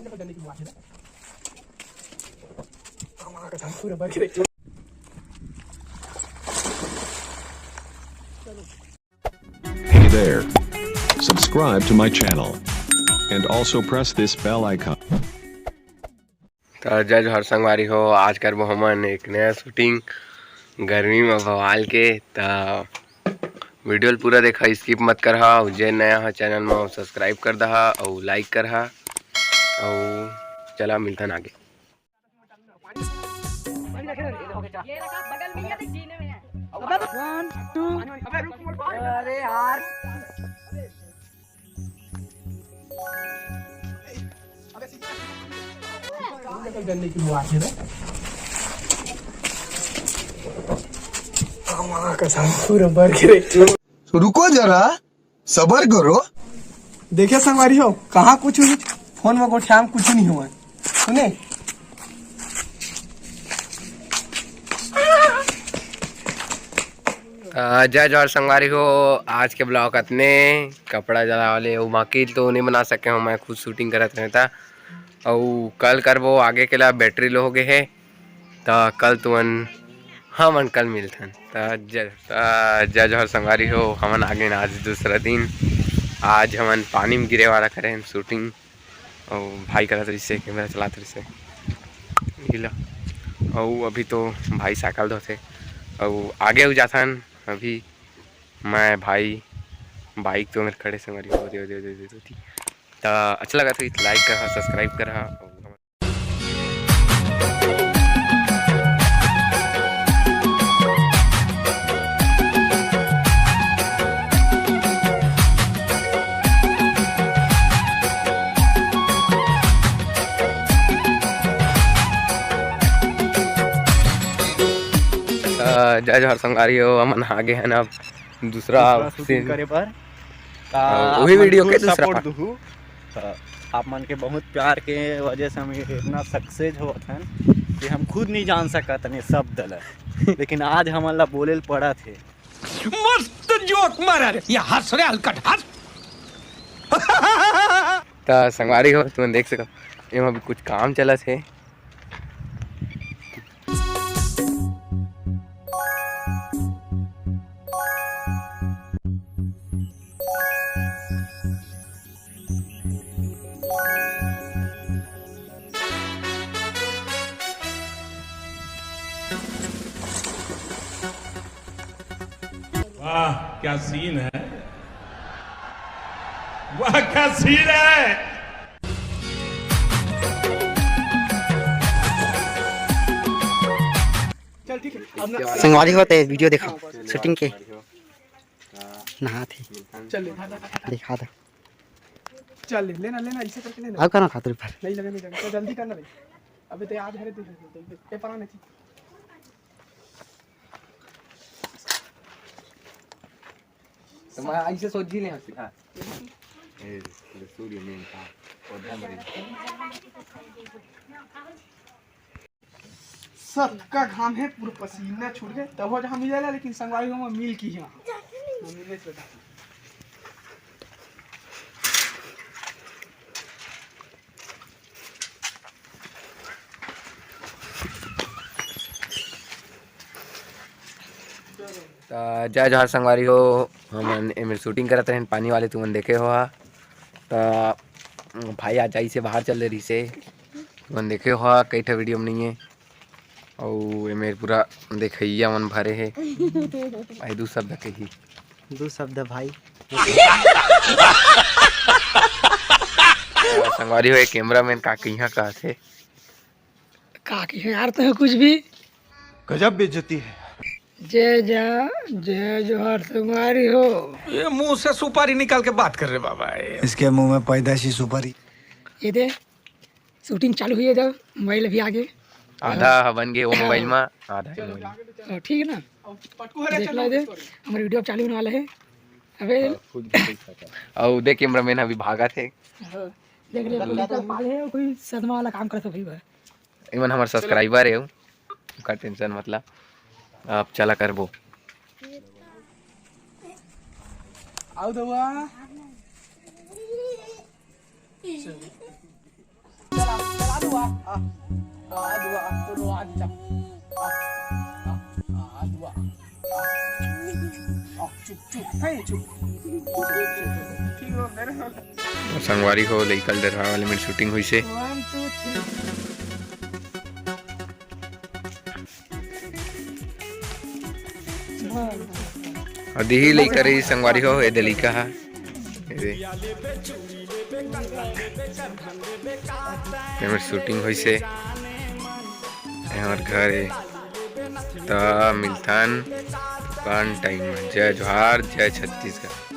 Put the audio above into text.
Hey there. Subscribe to my channel and also press this bell icon. तो जय जोहर संगवारी हो। आज करबो हमन एक नया शूटिंग गर्मी में भवाल के। तो वीडियो पूरा देखा, स्किप मत करहा। और जे नया है चैनल में सब्सक्राइब कर दहा और लाइक करहा। और चला मिलता आगे। अरे यार गन्ने की बुआ है पूरा भर के। रुको जरा सबर करो। देखिए संगवारी हो, कहाँ कुछ फोन में गोठ्याम कुछ नहीं हुआ सुने। जय जोहर संगवारी हो। आज के ब्लॉग अपने कपड़ा जला वाले बाकी तो नहीं बना सके हूँ, मैं खुद शूटिंग करत रहता। और कल करबो आगे के ला बैटरी लो हो गए है। तो कल तुमन हमन कल मिलथन। तो जय जोहर संगवारी हो। हमन आगे आज दूसरा दिन। आज हमन पानी में गिरे वाला करें शूटिंग। और भाई करत रही से कैमरा चलाते रही से गिला। और अभी तो भाई साइकिल धोते और आगे हो जाथन। अभी मैं भाई बाइक तो मेरे खड़े संगवारी हो दे। तो अच्छा लगा तो लाइक करा, सब्सक्राइब करा। जय जोहर संगवारी हो। हमन आगे है ना दूसरा सीन करे पर वही वीडियो के दूसरा सपोर्ट दू। आप मन के बहुत प्यार के वजह से हम इतना सक्सेस होत हन कि हम खुद नहीं जान सकत नहीं शब्द ला। लेकिन आज हमन ला बोले पड़ा थे। मस्त जोक मारा रे, ये हंस रे हलकट हंस। तो संगवारी हो तुम देख सको एम अभी कुछ काम चला थे। वाह क्या सीन है, वाह क्या सीन है। चल ठीक है। संगवारी होते वीडियो देखा शूटिंग के नहा थे। चल दिखा दो। चल लेना ऐसे करके लेना। अब करना खातिर पर नहीं लगेगा तो जल्दी करना भाई। अबे तो याद है ये पता नहीं। तो मैं ऐसे सोच ही नहीं हंसी। सूर्य में था पौधा मरे सबका घाम है, पूरा पसीना छूट गए तब हो जहाँ मिलेगा। लेकिन संगवारी हो में मिल की है मिलने से बेटा। जय जोहर संगवारी हो। हमन एम शूटिंग करत रहे पानी वाले तुमन देखे हो। तो भाई आज आई से बाहर चल रही से तुमन देखे हो कई ठा वीडियो में नहीं है। और एम पूरा देखैया मन भरे है। भाई दू शब्द कही दो शब्द भाई। संगवारी हो कैमरा मैन का कहीं कहा थे काकी यार तो कुछ भी गजब बेइज्जती है। जय जोहर संगवारी हो। ये मुंह से सुपारी निकाल के बात कर रहे बाबा। इसके मुंह में पैदाशी सुपारी। ये दे शूटिंग चालू हुई है जब मोबाइल अभी आगे आधा बन गए वो मोबाइल में आधा ठीक है ना। देख लो दे हमारे वीडियो चालू होने वाला है। अबे और देख कैमरा मैन अभी भागा थे। देख ले कोई सदमा वाला काम करता भाई। इवन हमारे सब्सक्राइबर है उसका टेंशन मतलब आप चला करबो। आओ दवा दुआ दुआ तो दुआ जा दुआ चुप चुप है चुप ठीक हो मेरे संगवारी हो लइकल डरवा वाले में शूटिंग हुई से 1 2 3 और दिही लइका रही संगवारी हो ए दलिका हा ये शूटिंग हुई से हमार घर है तो मिलथन दुकान टाइम जय जोहार जय छत्तीसगढ़।